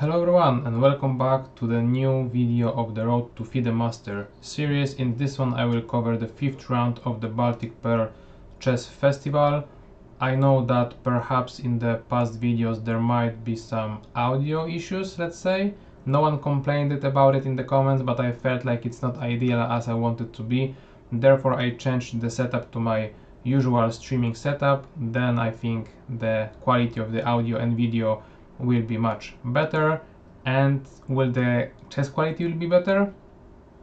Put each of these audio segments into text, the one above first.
Hello everyone and welcome back to the new video of the Road to FIDE Master series. In this one I will cover the 5th round of the Baltic Pearl Chess Festival. I know that perhaps in the past videos there might be some audio issues, let's say. No one complained about it in the comments, but I felt like it's not ideal as I wanted to be. Therefore I changed the setup to my usual streaming setup. Then I think the quality of the audio and video will be much better. And will the chess quality will be better?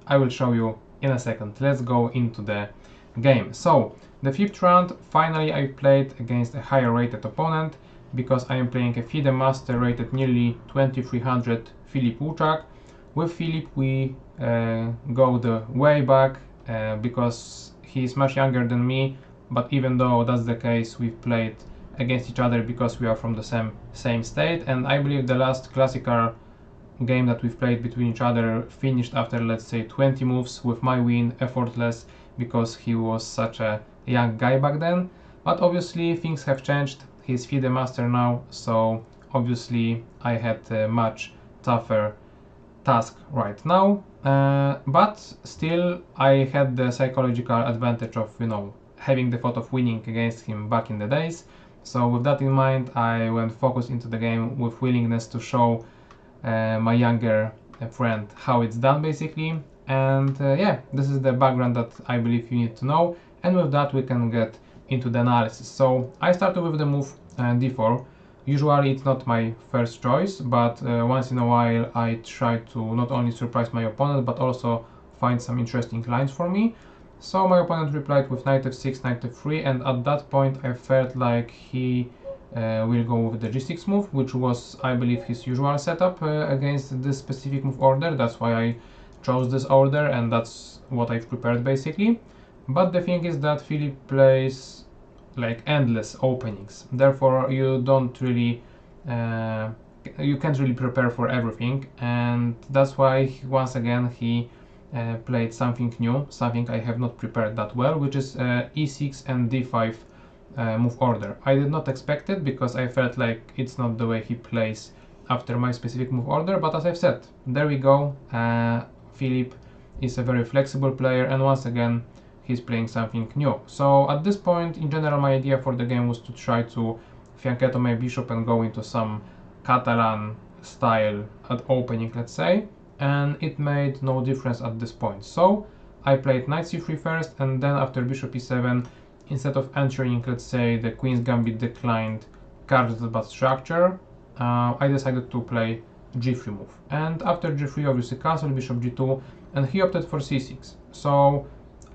I will show you in a second. Let's go into the game. So the 5th round, finally I played against a higher rated opponent because I am playing a FIDE Master rated nearly 2300 Filip Łuczak. With Filip we go the way back because he is much younger than me, but even though that's the case, we've played against each other because we are from the same state, and I believe the last classical game that we've played between each other finished after, let's say, 20 moves with my win, effortless, because he was such a young guy back then. But obviously things have changed. He's FIDE Master now, so obviously I had a much tougher task right now, but still I had the psychological advantage of, having the thought of winning against him back in the days. So with that in mind, I went focused into the game with willingness to show my younger friend how it's done, basically. And yeah, this is the background that I believe you need to know, and with that we can get into the analysis. So I started with the move d4. Usually it's not my first choice, but once in a while I try to not only surprise my opponent but also find some interesting lines for me. So my opponent replied with knight f6, knight f3, and at that point I felt like he will go with the g6 move, which was, I believe, his usual setup against this specific move order. That's why I chose this order, and that's what I've prepared basically. But the thing is that Filip plays like endless openings, therefore you don't really you can't really prepare for everything, and that's why once again he played something new, something I have not prepared that well, which is e6 and d5 move order. I did not expect it because I felt like it's not the way he plays after my specific move order, but as I've said, there we go. Filip is a very flexible player, and once again he's playing something new. So at this point, in general, my idea for the game was to try to fianchetto my bishop and go into some Catalan style at opening, let's say, and it made no difference at this point. So I played knight c3 first, and then after bishop e7, instead of entering, let's say, the queen's gambit declined Karlsbad structure, I decided to play g3 move. And after g3, obviously castle, bishop g2, and he opted for c6. So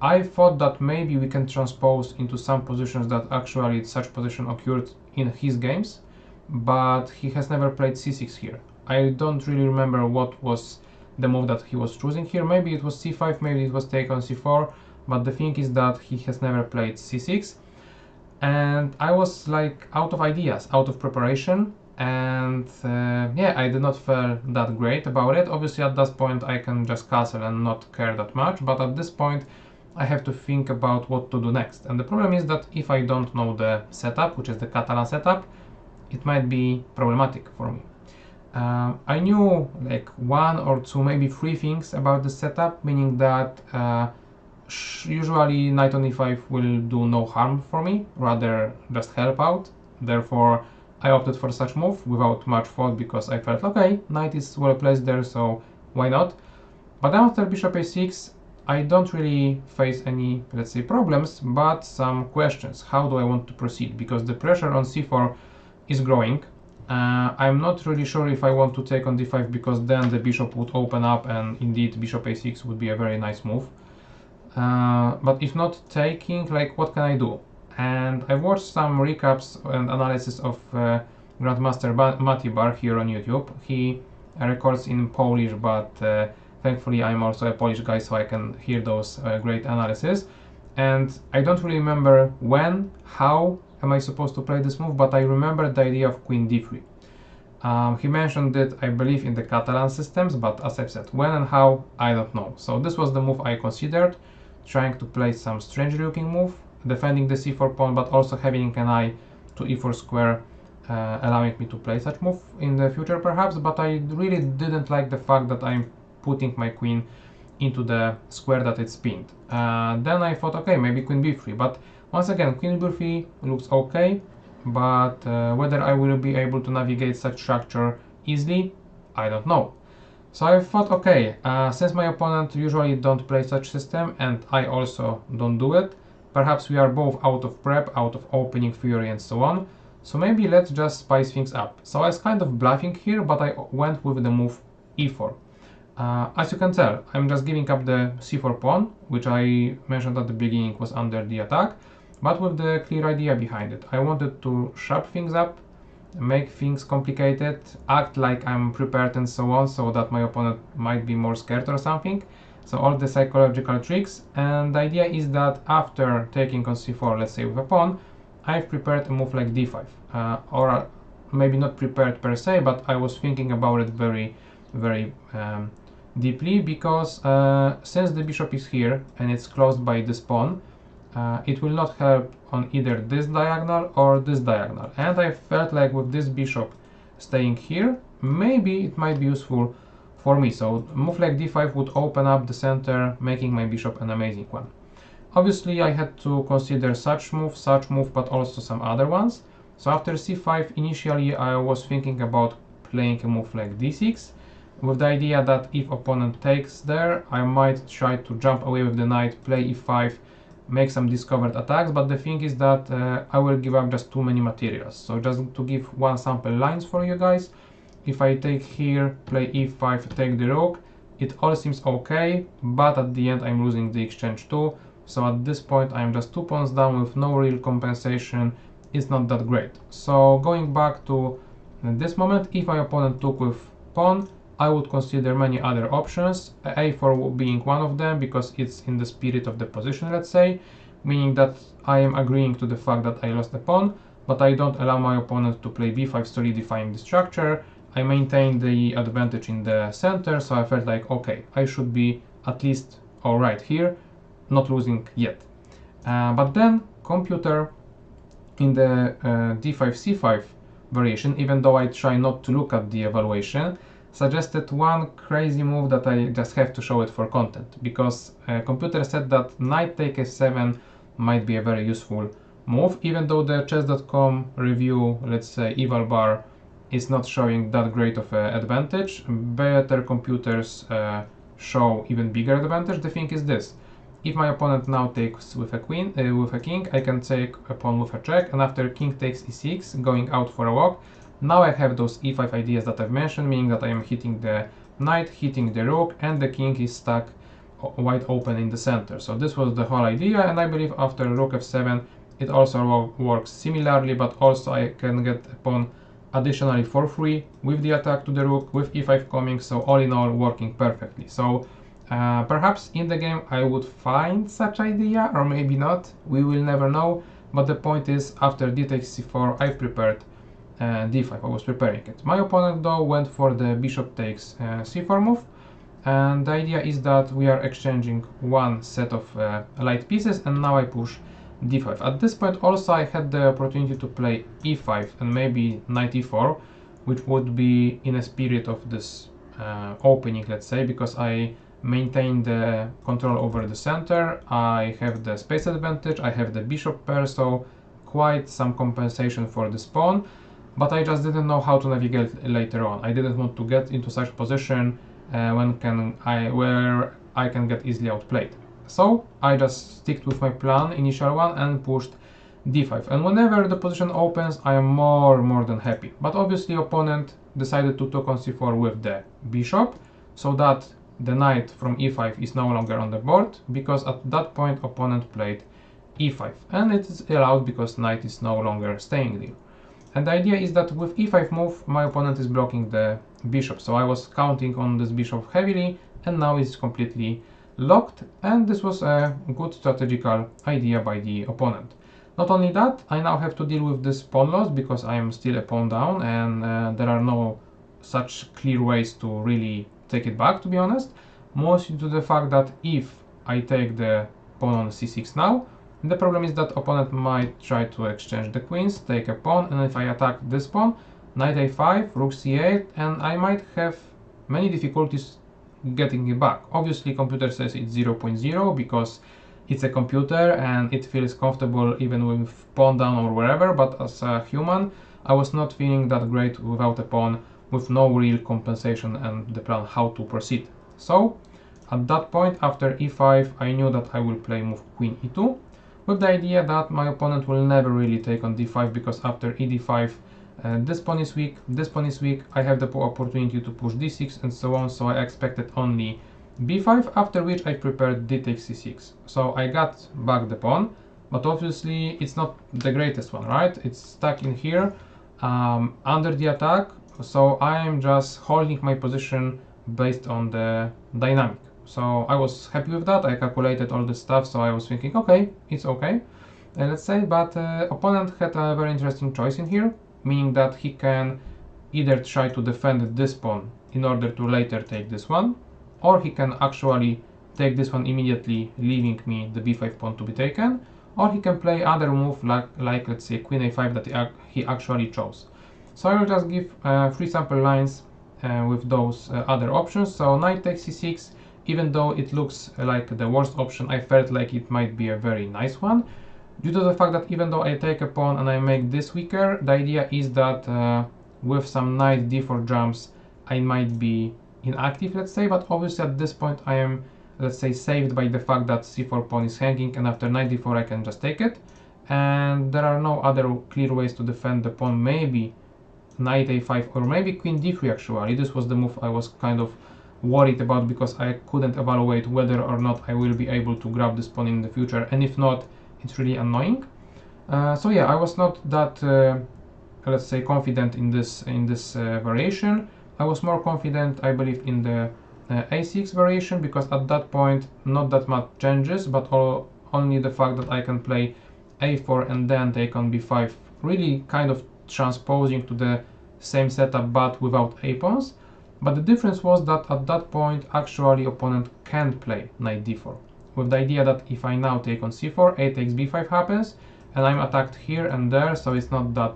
I thought that maybe we can transpose into some positions that actually such position occurred in his games, but he has never played c6 here. I don't really remember what was the move that he was choosing here. Maybe it was c5, maybe it was take on c4, but the thing is that he has never played c6, and I was like out of ideas, out of preparation, and yeah, I did not feel that great about it. Obviously at that point I can just castle and not care that much, but at this point I have to think about what to do next. And the problem is that if I don't know the setup, which is the Catalan setup, it might be problematic for me. I knew like 1 or 2, maybe 3 things about the setup, meaning that usually knight on e5 will do no harm for me, rather just help out. Therefore I opted for such move without much thought because I felt, okay, knight is well placed there, so why not? But then after bishop a6, I don't really face any, let's say, problems, but some questions. How do I want to proceed? Because the pressure on c4 is growing. I'm not really sure if I want to take on d5, because then the bishop would open up, and indeed bishop a6 would be a very nice move. But if not taking, like, what can I do? And I watched some recaps and analysis of Grandmaster Mati Bar here on YouTube. He records in Polish, but thankfully I'm also a Polish guy, so I can hear those great analysis. And I don't really remember when, how am I supposed to play this move, but I remember the idea of queen d3. He mentioned it, I believe, in the Catalan systems, but as I've said, when and how, I don't know. So this was the move I considered, trying to play some strange looking move, defending the c4 pawn, but also having an eye to e4 square allowing me to play such move in the future perhaps, but I really didn't like the fact that I'm putting my queen into the square that it's pinned. Then I thought, okay, maybe queen b3, but once again, queen b3 looks okay, but whether I will be able to navigate such structure easily, I don't know. So I thought, okay, since my opponent usually don't play such system and I also don't do it, perhaps we are both out of prep, out of opening theory and so on, so maybe let's just spice things up. So I was kind of bluffing here, but I went with the move e4. As you can tell, I'm just giving up the c4 pawn, which I mentioned at the beginning was under the attack, but with the clear idea behind it. I wanted to sharp things up, make things complicated, act like I'm prepared and so on, so that my opponent might be more scared or something. So all the psychological tricks, and the idea is that after taking on c4, let's say with a pawn, I've prepared a move like d5, or maybe not prepared per se, but I was thinking about it very deeply, because since the bishop is here and it's closed by this pawn, it will not help on either this diagonal or this diagonal, and I felt like with this bishop staying here, maybe it might be useful for me. So move like d5 would open up the center, making my bishop an amazing one. Obviously I had to consider such move, but also some other ones. So after c5, initially I was thinking about playing a move like d6, with the idea that if opponent takes there, I might try to jump away with the knight, play e5, make some discovered attacks, but the thing is that I will give up just too many materials. So just to give one sample lines for you guys, if I take here, play e5, take the rook, it all seems okay, but at the end I'm losing the exchange too. So at this point I'm just 2 pawns down with no real compensation. It's not that great. So going back to this moment, if my opponent took with pawn, I would consider many other options, a4 being one of them, because it's in the spirit of the position, let's say, meaning that I am agreeing to the fact that I lost the pawn, but I don't allow my opponent to play b5, solidifying the structure. I maintain the advantage in the center, so I felt like, okay, I should be at least alright here, not losing yet. But then computer in the d5 c5 variation, even though I try not to look at the evaluation, suggested one crazy move that I just have to show it for content, because computer said that knight take f7 might be a very useful move, even though the chess.com review, let's say eval bar, is not showing that great of an advantage. Better computers show even bigger advantage. The thing is this: if my opponent now takes with a queen, with a king, I can take a pawn with a check, and after king takes e6, going out for a walk, now I have those e5 ideas that I've mentioned, meaning that I am hitting the knight, hitting the rook, and the king is stuck wide open in the center. So this was the whole idea, and I believe after rook f7 it also works similarly, but also I can get a pawn additionally for free with the attack to the rook, with e5 coming, so all in all working perfectly. So perhaps in the game I would find such idea, or maybe not, we will never know, but the point is, after d takes c4 I prepared d5, I was preparing it. My opponent though went for the bishop takes c4 move, and the idea is that we are exchanging one set of light pieces, and now I push d5. At this point also I had the opportunity to play e5 and maybe knight e4, which would be in a spirit of this opening, let's say, because I maintain the control over the center, I have the space advantage, I have the bishop pair, so quite some compensation for this pawn, but I just didn't know how to navigate later on. I didn't want to get into such position where I can get easily outplayed. So I just sticked with my plan, initial one, and pushed d5. And whenever the position opens, I am more than happy. But obviously opponent decided to take on c4 with the bishop, so that the knight from e5 is no longer on the board, because at that point opponent played e5. And it is allowed because knight is no longer staying there. And the idea is that with e5 move, my opponent is blocking the bishop. So I was counting on this bishop heavily, and now it's completely locked, and this was a good strategical idea by the opponent. Not only that, I now have to deal with this pawn loss because I am still a pawn down, and there are no such clear ways to really take it back, to be honest. Mostly to the fact that if I take the pawn on c6 now, The problem is that opponent might try to exchange the queens, take a pawn, and if I attack this pawn, knight a5, rook c8, and I might have many difficulties getting it back. Obviously computer says it's 0.0 because it's a computer and it feels comfortable even with pawn down or wherever, but as a human I was not feeling that great without a pawn, with no real compensation and the plan how to proceed. So at that point, after e5, I knew that I will play move queen e2, with the idea that my opponent will never really take on d5, because after ed5 this pawn is weak, this pawn is weak, I have the opportunity to push d6 and so on, so I expected only b5, after which I prepared d takes c6. So I got back the pawn, but obviously it's not the greatest one, right? It's stuck in here under the attack, so I am just holding my position based on the dynamic. So I was happy with that. I calculated all this stuff, so I was thinking, okay, it's okay, let's say. But opponent had a very interesting choice in here, meaning that he can either try to defend this pawn in order to later take this one, or he can actually take this one immediately, leaving me the b5 pawn to be taken, or he can play other move like let's say queen a5 that he actually chose. So I will just give 3 sample lines with those other options. So knight takes c6, even though it looks like the worst option, I felt like it might be a very nice one, due to the fact that even though I take a pawn and I make this weaker, the idea is that with some knight d4 jumps I might be inactive, let's say, but obviously at this point I am, let's say, saved by the fact that c4 pawn is hanging, and after knight d4 I can just take it, and there are no other clear ways to defend the pawn. Maybe knight a5 or maybe queen d3 actually. This was the move I was kind of worried about, because I couldn't evaluate whether or not I will be able to grab this pawn in the future, and if not, it's really annoying. So yeah, I was not that let's say confident in this variation. I was more confident, I believe, in the a6 variation, because at that point not that much changes, but only the fact that I can play a4 and then take on b5, really kind of transposing to the same setup but without a pawns. But the difference was that at that point actually opponent can play knight d4, with the idea that if I now take on c4, a takes b5 happens, and I'm attacked here and there, so it's not that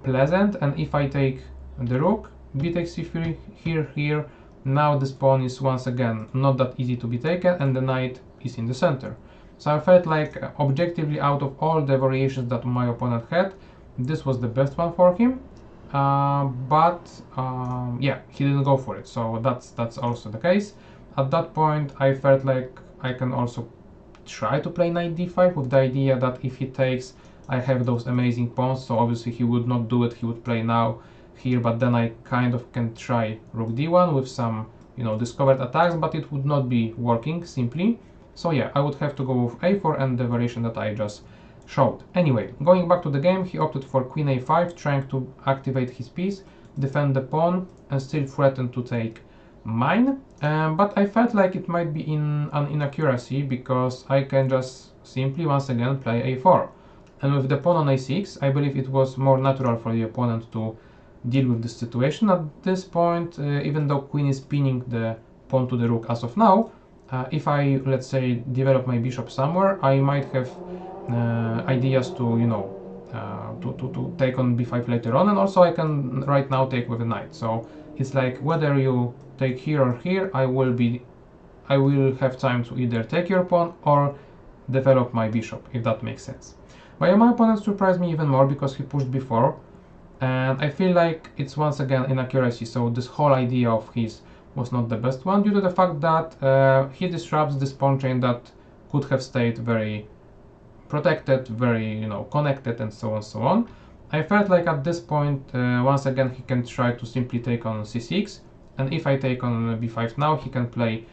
pleasant. And if I take the rook, b takes c3, here, now this pawn is once again not that easy to be taken, and the knight is in the center. So I felt like objectively, out of all the variations that my opponent had, this was the best one for him. Yeah, he didn't go for it, so that's also the case. At that point I felt like I can also try to play knight d5, with the idea that if he takes, I have those amazing pawns, so obviously he would not do it, he would play now here, but then I kind of can try rook d1 with some, you know, discovered attacks, but it would not be working simply. So yeah, I would have to go with a4 and the variation that I just showed. Anyway, going back to the game, he opted for queen a5, trying to activate his piece, defend the pawn, and still threaten to take mine. But I felt like it might be an inaccuracy, because I can just simply once again play a4. And with the pawn on a6, I believe it was more natural for the opponent to deal with this situation. At this point, even though queen is pinning the pawn to the rook as of now, if I, let's say, develop my bishop somewhere, I might have ideas to, you know, to take on b5 later on, and also I can right now take with a knight. So it's like, whether you take here or here, I will have time to either take your pawn or develop my bishop, if that makes sense. But my opponent surprised me even more, because he pushed b4, and I feel like it's once again inaccuracy. So this whole idea of his was not the best one, due to the fact that he disrupts this pawn chain that could have stayed very protected, very, you know, connected, and so on. I felt like at this point once again he can try to simply take on c6, and if I take on b5 now, he can play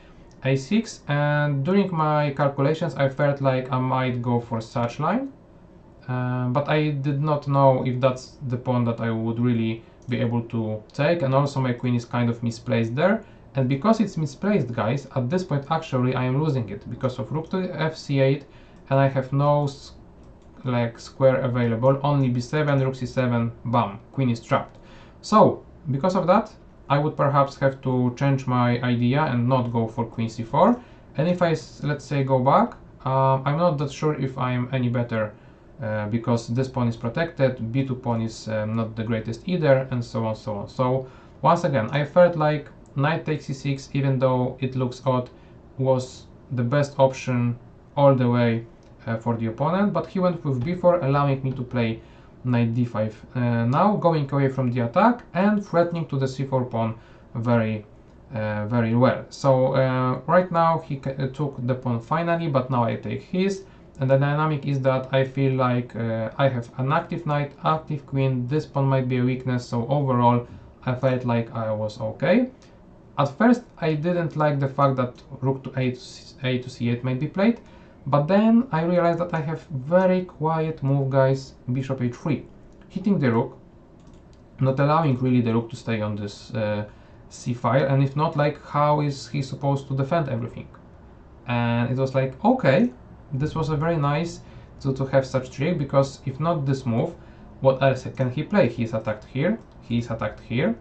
a6, and during my calculations I felt like I might go for such line, but I did not know if that's the pawn that I would really be able to take, and also my queen is kind of misplaced there. And because it's misplaced, guys, at this point actually I am losing it, because of rook to fc8, and I have no like square available, only b7, rook c7, bam, queen is trapped. So because of that, I would perhaps have to change my idea and not go for queen c4, and if I, let's say, go back, I'm not that sure if I'm any better because this pawn is protected, b2 pawn is not the greatest either, and so on, so on. So once again, I felt like knight takes c6, even though it looks odd, was the best option all the way for the opponent, but he went with b4, allowing me to play knight d5. Now going away from the attack and threatening to the c4 pawn very well. So right now he took the pawn finally, but now I take his, and the dynamic is that I feel like I have an active knight, active queen, this pawn might be a weakness, so overall I felt like I was okay. At first I didn't like the fact that rook to a to c8 might be played, but then I realized that I have very quiet move, guys, bishop h3, hitting the rook, not allowing really the rook to stay on this c file, and if not, like, how is he supposed to defend everything? And it was like, okay, this was a very nice to have such trick, because if not this move, what else can he play? He's attacked here, he's attacked here,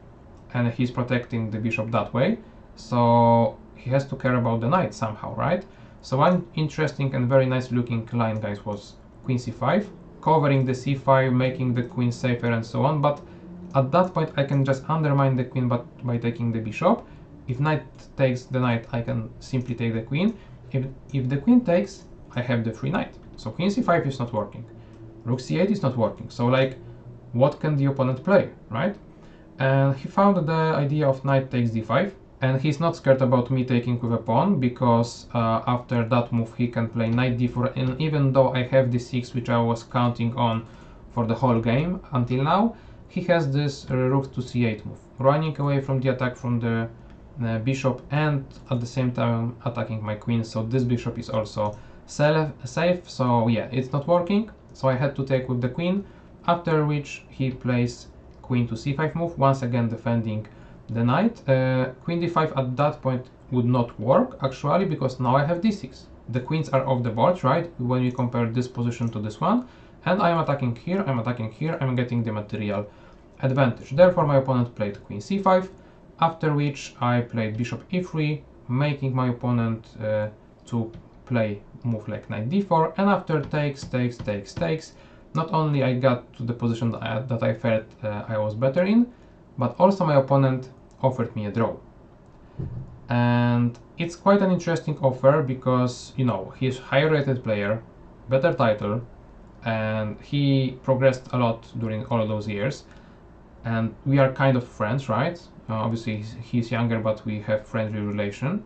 and he's protecting the bishop that way, so he has to care about the knight somehow, right? So one interesting and very nice looking line, guys, was queen c5, covering the c5, making the queen safer and so on, but at that point I can just undermine the queen by taking the bishop. If knight takes the knight, I can simply take the queen. If the queen takes, I have the free knight. So queen c5 is not working, rook c8 is not working, so like, what can the opponent play, right? And he found the idea of knight takes d5, and he's not scared about me taking with a pawn, because after that move he can play knight d4, and even though I have d6, which I was counting on for the whole game until now, he has this rook to c8 move, running away from the attack from the bishop, and at the same time attacking my queen, so this bishop is also safe. So yeah, it's not working, so I had to take with the queen, after which he plays queen to c5 move, once again defending the knight. Queen d5 at that point would not work actually, because now I have d6. The queens are off the board, right, when we compare this position to this one, and I'm attacking here, I'm attacking here, I'm getting the material advantage. Therefore my opponent played queen c5, after which I played bishop e3, making my opponent to play move like knight d4, and after takes, not only I got to the position that I felt I was better in, but also my opponent offered me a draw. And it's quite an interesting offer, because, you know, he's a higher rated player, better title, and he progressed a lot during all of those years, and we are kind of friends, right? Obviously he's younger, but we have friendly relation.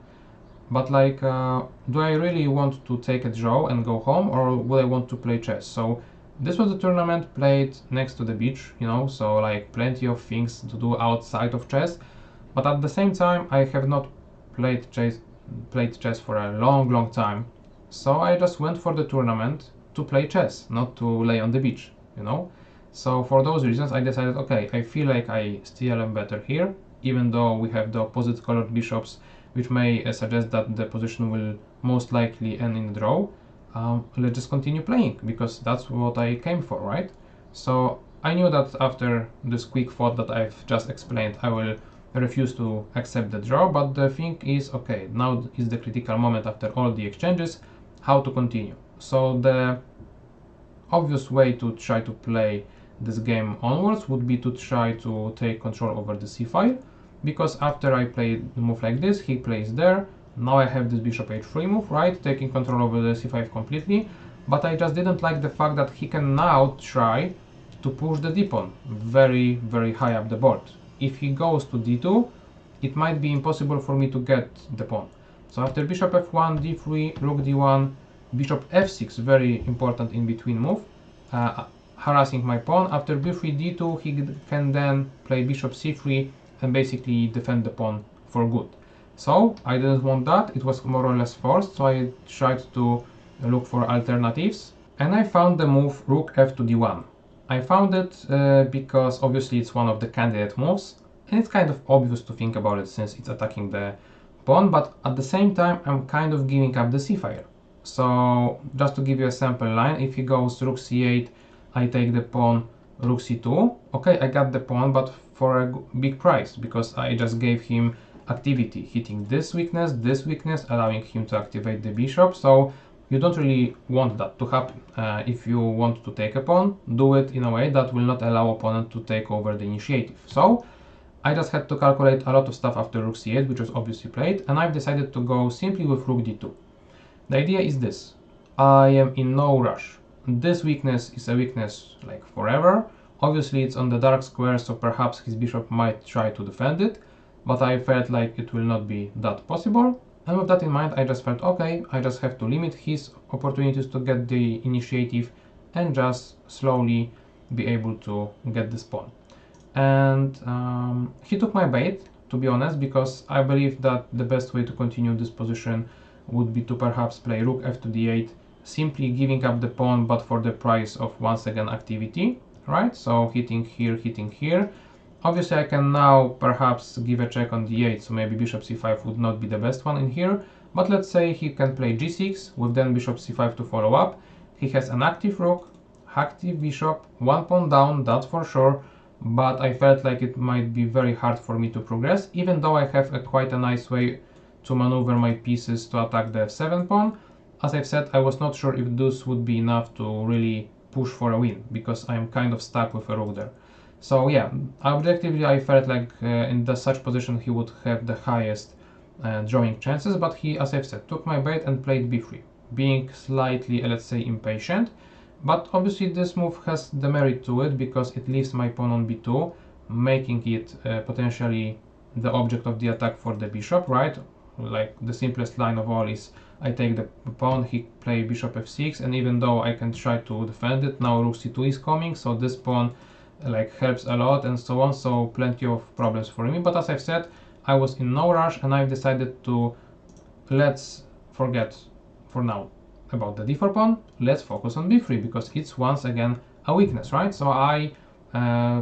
But like, do I really want to take a draw and go home, or would I want to play chess? So this was a tournament played next to the beach, you know, so like plenty of things to do outside of chess, but at the same time I have not played chess for a long time, so I just went for the tournament to play chess, not to lay on the beach, you know. So for those reasons I decided, okay, I feel like I still am better here, even though we have the opposite colored bishops, which may suggest that the position will most likely end in a draw. Let's just continue playing, because that's what I came for, right? So I knew that after this quick thought that I've just explained, I will refuse to accept the draw, but the thing is, okay, now is the critical moment after all the exchanges, how to continue. So the obvious way to try to play this game onwards would be to try to take control over the c file, because after I play the move like this, he plays there. Now I have this bishop h3 move, right, taking control over the c5 completely, but I just didn't like the fact that he can now try to push the d pawn very high up the board. If he goes to d2, it might be impossible for me to get the pawn. So after bishop f1, d3, rook d1, bishop f6, very important in between move, harassing my pawn. After b3, d2, he can then play bishop c3 and basically defend the pawn for good. So I didn't want that, it was more or less forced, so I tried to look for alternatives, and I found the move rook f to d1. I found it because obviously it's one of the candidate moves, and it's kind of obvious to think about it since it's attacking the pawn, but at the same time I'm kind of giving up the c file. So just to give you a sample line, if he goes rook c8, I take the pawn, rook c2. Okay, I got the pawn, but for a big price, because I just gave him activity, hitting this weakness, allowing him to activate the bishop. So you don't really want that to happen. If you want to take a pawn, do it in a way that will not allow opponent to take over the initiative. So I just had to calculate a lot of stuff after rook c8, which was obviously played, and I've decided to go simply with rook d2. The idea is this: I am in no rush. This weakness is a weakness like forever. Obviously it's on the dark square, so perhaps his bishop might try to defend it, but I felt like it will not be that possible. And with that in mind, I just felt okay, I just have to limit his opportunities to get the initiative and just slowly be able to get this pawn. And he took my bait, to be honest, because I believe that the best way to continue this position would be to perhaps play rook f to d8, simply giving up the pawn but for the price of once again activity, right? So hitting here, hitting here. Obviously I can now perhaps give a check on d8, so maybe bishop c5 would not be the best one in here, but let's say he can play g6 with then bishop c5 to follow up. He has an active rook, active bishop, one pawn down, that's for sure, but I felt like it might be very hard for me to progress, even though I have quite a nice way to maneuver my pieces to attack the f7 pawn. As I've said, I was not sure if this would be enough to really push for a win, because I'm kind of stuck with a rook there. So yeah, objectively I felt like in such position he would have the highest drawing chances, but he, as I've said, took my bait and played b3, being slightly, let's say, impatient. But obviously this move has the merit to it, because it leaves my pawn on b2, making it potentially the object of the attack for the bishop, right? Like the simplest line of all is I take the pawn, he play bishop f6, and even though I can try to defend it, now rook c2 is coming, so this pawn like helps a lot and so on, so plenty of problems for me. But as I've said, I was in no rush, and I've decided to let's forget for now about the d4 pawn, let's focus on b3, because it's once again a weakness, right? So I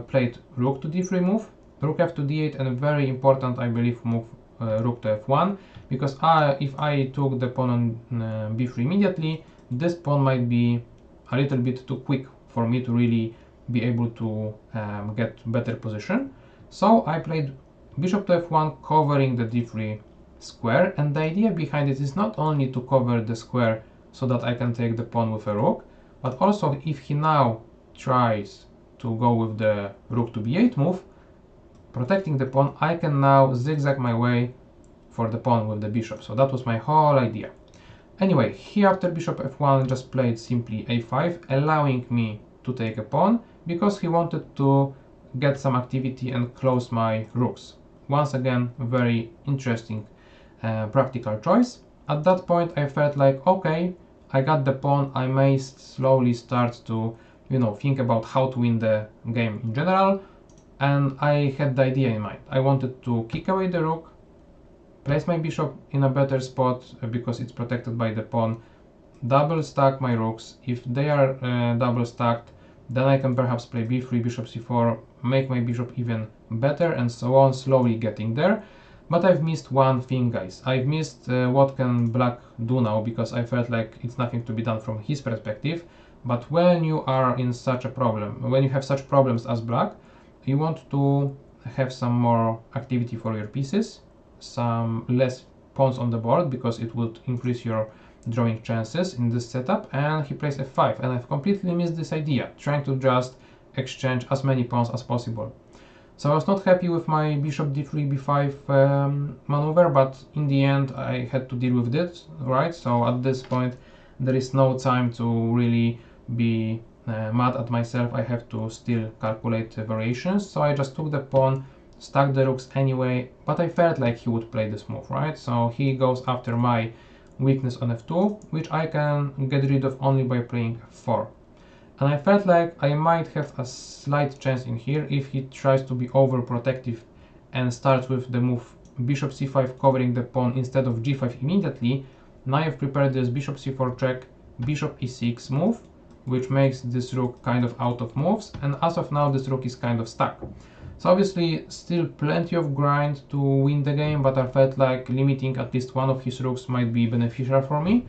played rook to d3 move, rook f to d8, and a very important, I believe, move rook to f1, because if I took the pawn on b3 immediately, this pawn might be a little bit too quick for me to really be able to get better position. So I played bishop to f1, covering the d3 square, and the idea behind it is not only to cover the square so that I can take the pawn with a rook, but also if he now tries to go with the rook to b8 move, protecting the pawn, I can now zigzag my way for the pawn with the bishop. So that was my whole idea. Anyway, here after bishop f1 just played simply a5, allowing me to take a pawn, because he wanted to get some activity and close my rooks. Once again, very interesting practical choice. At that point I felt like, okay, I got the pawn, I may slowly start to, think about how to win the game in general. And I had the idea in mind. I wanted to kick away the rook, place my bishop in a better spot because it's protected by the pawn, double stack my rooks. If they are double stacked, then I can perhaps play b3, bishop c4, make my bishop even better, and so on, slowly getting there. But I've missed one thing, guys. I've missed what can black do now, because I felt like it's nothing to be done from his perspective. But when you are in such a problem, when you have such problems as black, you want to have some more activity for your pieces, some less pawns on the board, because it would increase your drawing chances in this setup. And he plays f5, and I've completely missed this idea, trying to just exchange as many pawns as possible. So I was not happy with my bishop d3 b5 maneuver, but in the end I had to deal with it, right? So at this point there is no time to really be mad at myself. I have to still calculate variations, so I just took the pawn, stacked the rooks anyway, but I felt like he would play this move, right? So he goes after my weakness on f2, which I can get rid of only by playing f4. And I felt like I might have a slight chance in here if he tries to be overprotective and starts with the move bishop c5 covering the pawn instead of g5 immediately. Now I've prepared this bishop c4 check, bishop e6 move, which makes this rook kind of out of moves, and as of now this rook is kind of stuck. So obviously still plenty of grind to win the game, but I felt like limiting at least one of his rooks might be beneficial for me.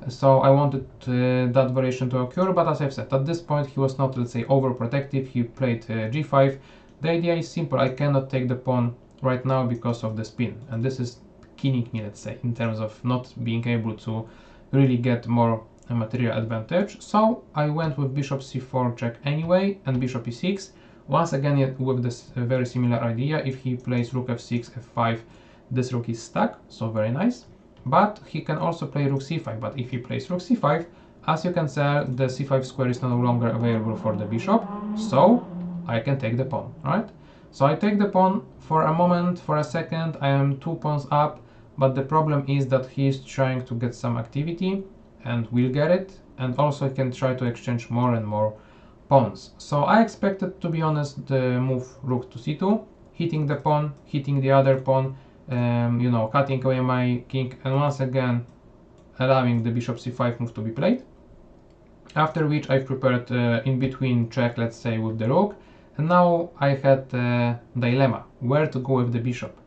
So I wanted that variation to occur, but as I've said, at this point he was not, let's say, overprotective. He played g5. The idea is simple: I cannot take the pawn right now because of the spin, and this is killing me, let's say, in terms of not being able to really get more material advantage. So I went with bishop c4 check anyway, and bishop e6. Once again with this very similar idea. If he plays rook f6, f5, this rook is stuck, so very nice. But he can also play rook c5, but if he plays rook c5, as you can tell, the c5 square is no longer available for the bishop, so I can take the pawn, right? So I take the pawn. For a moment, for a second, I am 2 pawns up, but the problem is that he is trying to get some activity, and will get it, and also he can try to exchange more and more pawns. So I expected, to be honest, the move rook to c2, hitting the pawn, hitting the other pawn, you know, cutting away my king, and once again allowing the bishop c5 move to be played. After which I prepared in between check, let's say, with the rook, and now I had a dilemma where to go with the bishop.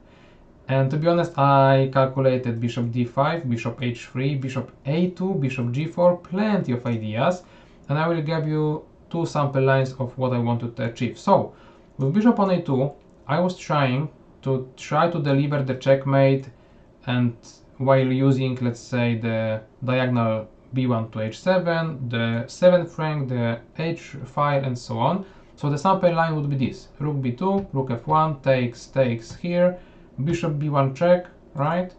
And to be honest, I calculated bishop d5, bishop h3, bishop a2, bishop g4, plenty of ideas, and I will give you 2 sample lines of what I wanted to achieve. So with bishop on a2, I was trying to deliver the checkmate, and while using, let's say, the diagonal b1 to h7, the 7th rank, the h file, and so on. So the sample line would be this: rook b2, rook f1, takes here, bishop b1 check, right?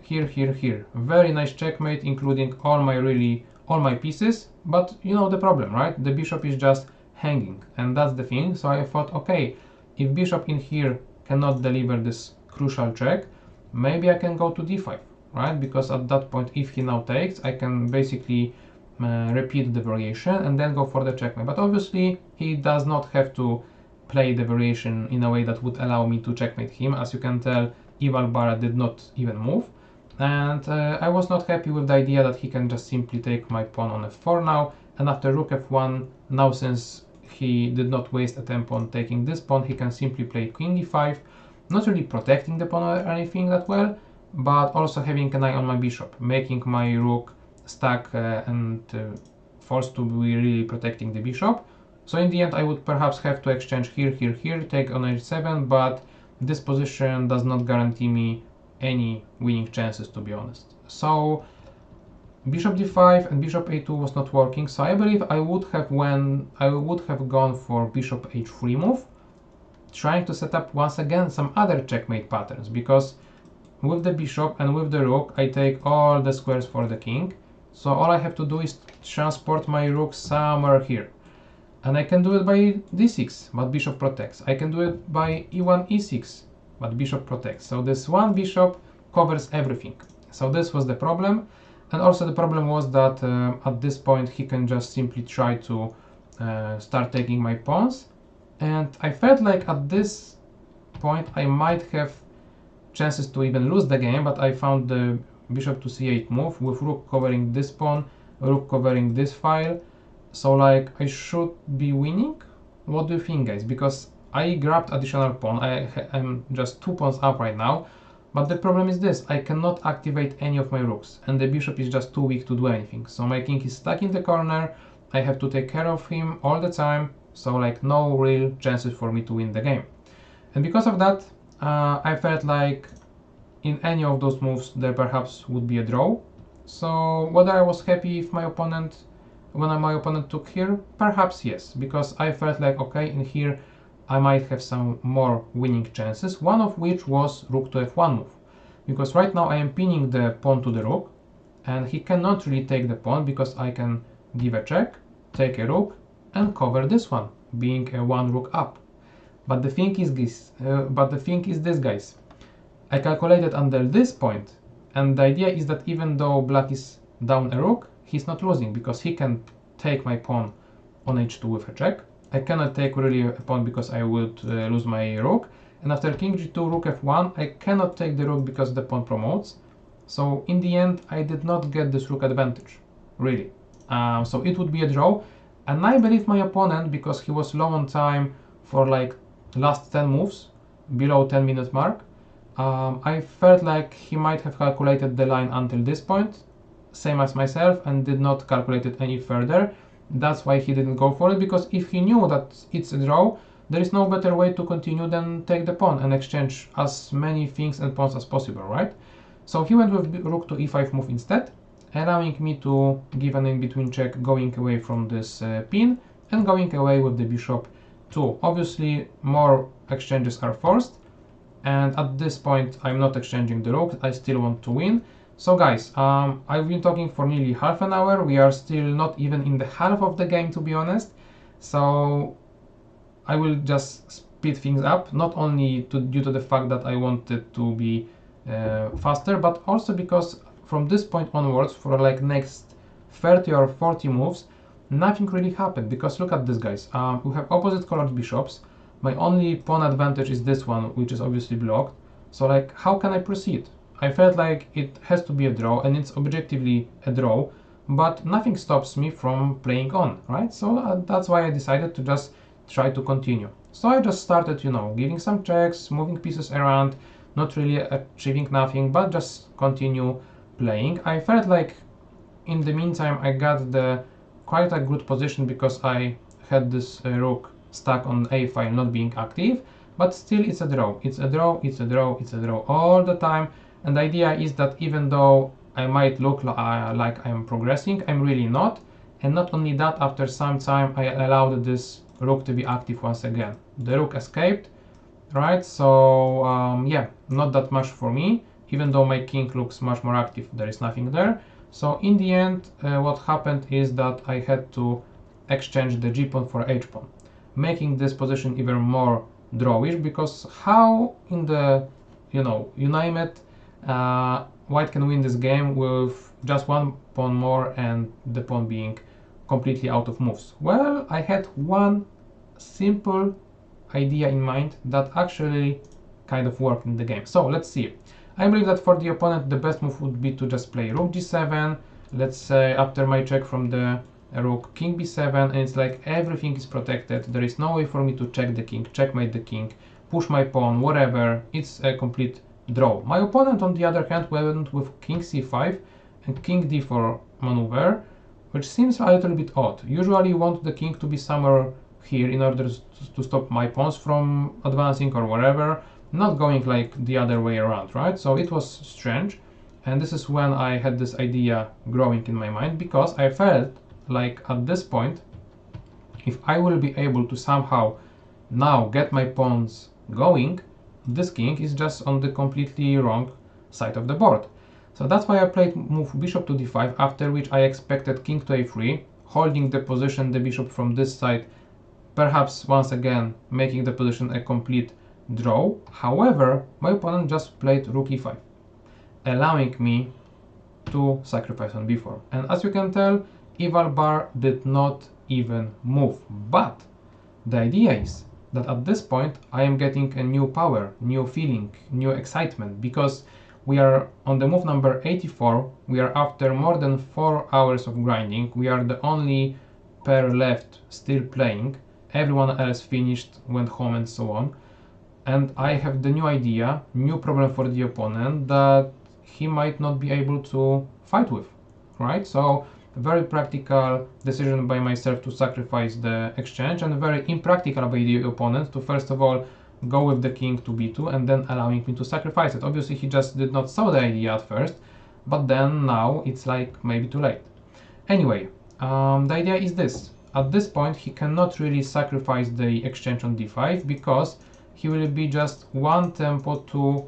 Here, here, here. Very nice checkmate, including all my pieces. But you know the problem, right? The bishop is just hanging, and that's the thing. So I thought, okay, if bishop in here cannot deliver this crucial check, maybe I can go to d5, right? Because at that point, if he now takes, I can basically repeat the variation and then go for the checkmate. But obviously, he does not have to play the variation in a way that would allow me to checkmate him. As you can tell, Ival Bara did not even move. And I was not happy with the idea that he can just simply take my pawn on f4 now. And after rook f1, now since he did not waste a tempo on taking this pawn, he can simply play king e5, not really protecting the pawn or anything that well, but also having an eye on my bishop, making my rook stuck and forced to be really protecting the bishop. So in the end, I would perhaps have to exchange here, here, here, take on h7, but this position does not guarantee me any winning chances, to be honest. So bishop d5 and bishop a2 was not working, so I believe I would have gone for bishop h3 move, trying to set up once again some other checkmate patterns, because with the bishop and with the rook I take all the squares for the king, so all I have to do is transport my rook somewhere here. And I can do it by d6, but bishop protects. I can do it by e1, e6, but bishop protects. So this one bishop covers everything. So this was the problem. And also the problem was that at this point he can just simply try to start taking my pawns. And I felt like at this point I might have chances to even lose the game, but I found the bishop to c8 move with rook covering this pawn, rook covering this file. So like I should be winning. What do you think, guys? Because I grabbed additional pawn. I'm just 2 pawns up right now, but the problem is this: I cannot activate any of my rooks, and the bishop is just too weak to do anything. So my king is stuck in the corner. I have to take care of him all the time. So like no real chances for me to win the game. And because of that, I felt like in any of those moves there perhaps would be a draw. So whether I was happy if my opponent when my opponent took here, perhaps yes, because I felt like, okay, in here I might have some more winning chances, one of which was rook to f1 move, because right now I am pinning the pawn to the rook, and he cannot really take the pawn because I can give a check, take a rook, and cover this one, being a 1 rook up. But the thing is this, guys. I calculated until this point, and the idea is that even though black is down a rook, he's not losing, because he can take my pawn on h2 with a check. I cannot take really a pawn because I would lose my rook. And after king g2, rook f1, I cannot take the rook because the pawn promotes. So in the end, I did not get this rook advantage, really. So it would be a draw. And I believe my opponent, because he was low on time for like last 10 moves, below 10-minute mark, I felt like he might have calculated the line until this point, same as myself, and did not calculate it any further. That's why he didn't go for it, because if he knew that it's a draw, there is no better way to continue than take the pawn and exchange as many things and pawns as possible, right? So he went with rook to e5 move instead, allowing me to give an in-between check going away from this pin and going away with the bishop too. Obviously more exchanges are forced, and at this point I'm not exchanging the rook, I still want to win. So guys, I've been talking for nearly half an hour, we are still not even in the half of the game, to be honest, so I will just speed things up, not only due to the fact that I wanted to be faster, but also because from this point onwards, for like next 30 or 40 moves, nothing really happened, because look at this, guys. We have opposite colored bishops. My only pawn advantage is this one, which is obviously blocked. So like, how can I proceed? I felt like it has to be a draw, and it's objectively a draw, but nothing stops me from playing on, right? So that's why I decided to just try to continue. So I just started, you know, giving some checks, moving pieces around, not really achieving nothing, but just continue playing. I felt like in the meantime I got the quite a good position because I had this rook stuck on a file not being active, but still it's a draw. It's a draw, it's a draw, it's a draw all the time. And the idea is that even though I might look like I'm progressing, I'm really not. And not only that, after some time I allowed this rook to be active once again. The rook escaped, right? So yeah, not that much for me, even though my king looks much more active, there is nothing there. So in the end, what happened is that I had to exchange the g-pawn for h-pawn, making this position even more drawish, because how in the, you know, you name it, white can win this game with just one pawn more and the pawn being completely out of moves? Well, I had one simple idea in mind that actually kind of worked in the game. So let's see. I believe that for the opponent the best move would be to just play rook g7, let's say after my check from the rook king b7, and it's like everything is protected, there is no way for me to check the king, checkmate the king, push my pawn, whatever, it's a complete draw. My opponent on the other hand went with king c5 and king d4 maneuver, which seems a little bit odd. Usually you want the king to be somewhere here in order to stop my pawns from advancing or whatever, not going like the other way around, right? So it was strange, and this is when I had this idea growing in my mind, because I felt like at this point, if I will be able to somehow now get my pawns going, this king is just on the completely wrong side of the board. So that's why I played move bishop to d5, after which I expected king to a3, holding the position, the bishop from this side, perhaps once again making the position a complete draw. However, my opponent just played rook e5, allowing me to sacrifice on b4. And as you can tell, eval bar did not even move. But the idea is that at this point I am getting a new power, new feeling, new excitement, because we are on the move number 84, we are after more than 4 hours of grinding, we are the only pair left still playing, everyone else finished, went home and so on. And I have the new idea, new problem for the opponent that he might not be able to fight with, right? So very practical decision by myself to sacrifice the exchange, and very impractical by the opponent to first of all go with the king to b2 and then allowing me to sacrifice it. Obviously he just did not saw the idea at first, but then now it's like maybe too late. Anyway, the idea is this. At this point he cannot really sacrifice the exchange on d5 because he will be just one tempo too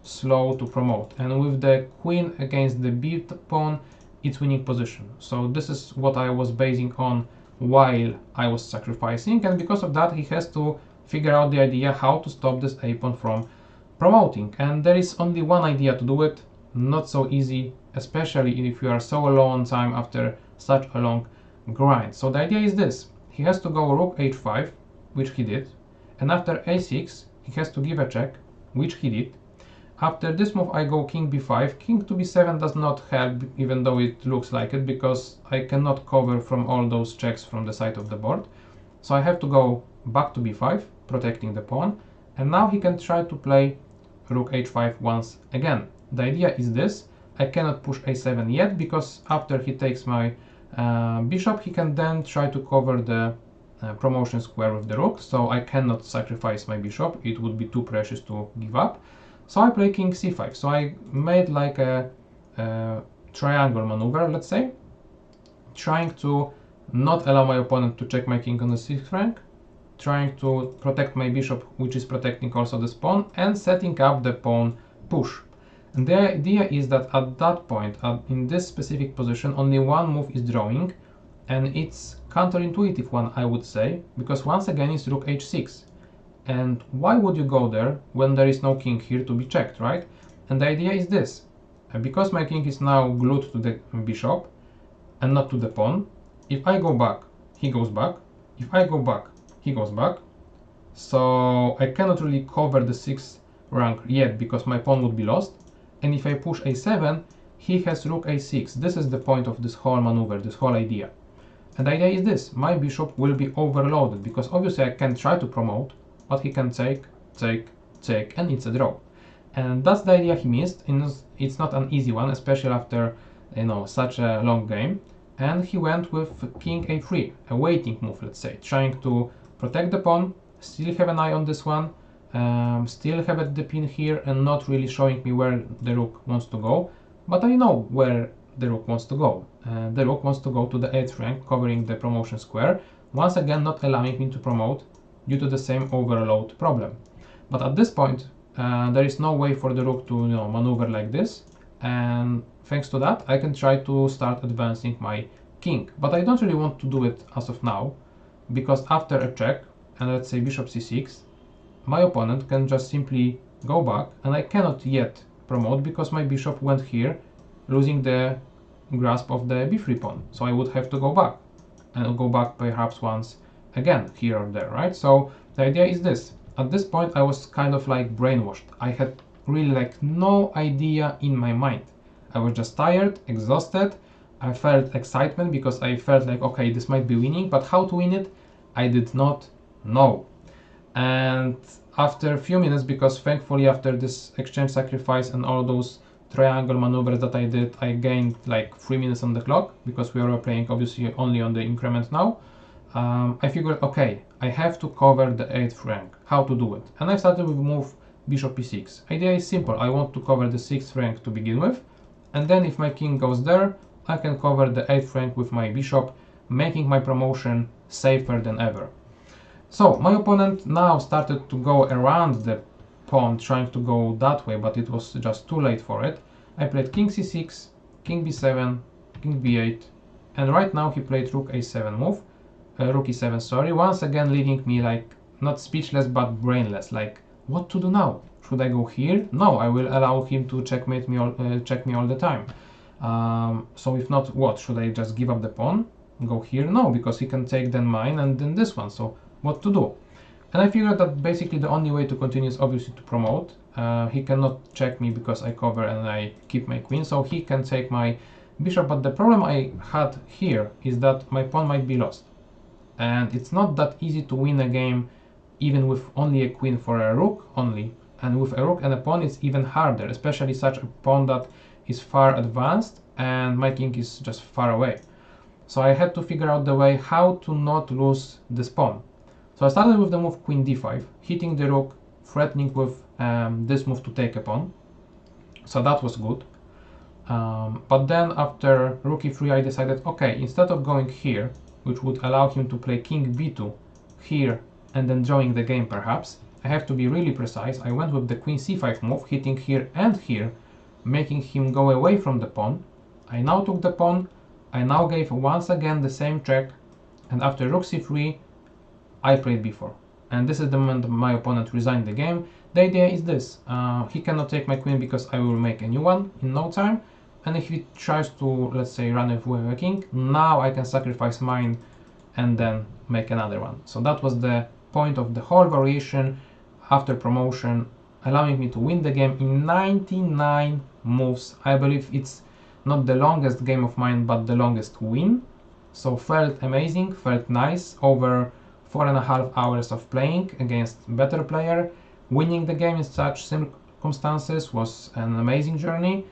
slow to promote, and with the queen against the b pawn it's winning position. So this is what I was basing on while I was sacrificing, and because of that he has to figure out the idea how to stop this a pawn from promoting, and there is only one idea to do it. Not so easy, especially if you are so low on time after such a long grind. So the idea is this: he has to go rook h5, which he did, and after a6 he has to give a check, which he did. After this move I go king b5, king to b7 does not help, even though it looks like it, because I cannot cover from all those checks from the side of the board. So I have to go back to b5, protecting the pawn, and now he can try to play rook h5 once again. The idea is this: I cannot push a7 yet, because after he takes my bishop he can then try to cover the promotion square with the rook, so I cannot sacrifice my bishop, it would be too precious to give up. So I play king c5, so I made like a triangle maneuver, let's say, trying to not allow my opponent to check my king on the 6th rank, trying to protect my bishop, which is protecting also this pawn, and setting up the pawn push. And the idea is that at that point, in this specific position, only one move is drawing, and it's counterintuitive one, I would say, because once again it's rook h6. And why would you go there when there is no king here to be checked, right? And the idea is this. Because my king is now glued to the bishop and not to the pawn, if I go back, he goes back. If I go back, he goes back. So I cannot really cover the 6th rank yet because my pawn would be lost. And if I push a7, he has rook a6. This is the point of this whole maneuver, this whole idea. And the idea is this. My bishop will be overloaded because obviously I can try to promote, but he can take, and it's a draw. And that's the idea he missed. It's not an easy one, especially after, you know, such a long game. And he went with king a3, a waiting move, let's say, trying to protect the pawn, still have an eye on this one, still have the pin here, and not really showing me where the rook wants to go. But I know where the rook wants to go. The rook wants to go to the 8th rank, covering the promotion square, once again not allowing me to promote due to the same overload problem. But at this point, there is no way for the rook to, you know, maneuver like this, and thanks to that I can try to start advancing my king. But I don't really want to do it as of now, because after a check, and let's say bishop c6, my opponent can just simply go back, and I cannot yet promote because my bishop went here, losing the grasp of the b3 pawn. So I would have to go back, and go back perhaps once again, here or there, right? So the idea is this. At this point I was kind of like brainwashed. I had really like no idea in my mind. I was just tired, exhausted. I felt excitement because I felt like, okay, this might be winning, but how to win it, I did not know. And after a few minutes, because thankfully after this exchange sacrifice and all those triangle maneuvers that I did, I gained like 3 minutes on the clock, because we are playing obviously only on the increment now. I figured, okay, I have to cover the 8th rank. How to do it? And I started with move bishop e6. Idea is simple. I want to cover the 6th rank to begin with, and then if my king goes there, I can cover the 8th rank with my bishop, making my promotion safer than ever. So my opponent now started to go around the pawn, trying to go that way, but it was just too late for it. I played king c6, king b7, king b8, and right now he played rook a7 move. Rook e7, sorry, once again leaving me like not speechless but brainless, like what to do now? Should I go here? No, I will allow him to checkmate me check me all the time. So if not, what? Should I just give up the pawn? Go here? No, because he can take then mine and then this one, so what to do? And I figured that basically the only way to continue is obviously to promote. He cannot check me because I cover and I keep my queen, so he can take my bishop, but the problem I had here is that my pawn might be lost. And it's not that easy to win a game even with only a queen for a rook only, and with a rook and a pawn it's even harder, especially such a pawn that is far advanced and my king is just far away. So I had to figure out the way how to not lose this pawn. So I started with the move queen d5, hitting the rook, threatening with this move to take a pawn. So that was good. But then after rook e3 I decided, okay, instead of going here, which would allow him to play king b2 here and then drawing the game perhaps, I have to be really precise. I went with the queen c5 move, hitting here and here, making him go away from the pawn. I now took the pawn, I now gave once again the same check, and after rook c3 I played b4. And this is the moment my opponent resigned the game. The idea is this, he cannot take my queen because I will make a new one in no time, and if he tries to, let's say, run away with a king, now I can sacrifice mine and then make another one. So that was the point of the whole variation after promotion, allowing me to win the game in 99 moves. I believe it's not the longest game of mine, but the longest win. So felt amazing, felt nice. Over 4.5 hours of playing against better player. Winning the game in such circumstances was an amazing journey.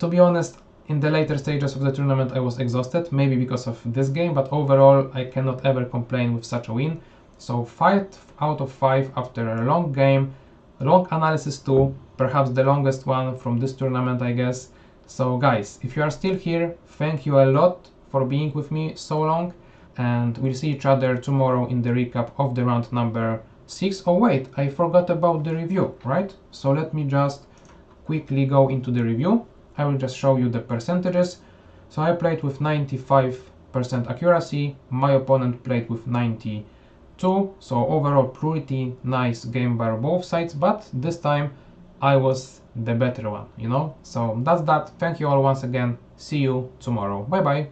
To be honest, in the later stages of the tournament I was exhausted, maybe because of this game, but overall I cannot ever complain with such a win. So 5 out of 5 after a long game, long analysis too, perhaps the longest one from this tournament I guess. So guys, if you are still here, thank you a lot for being with me so long, and we'll see each other tomorrow in the recap of the round number 6. Oh wait, I forgot about the review, right? So let me just quickly go into the review. I will just show you the percentages. So I played with 95% accuracy, my opponent played with 92, so overall pretty nice game by both sides, but this time I was the better one, you know? So that's that. Thank you all once again. See you tomorrow. Bye bye.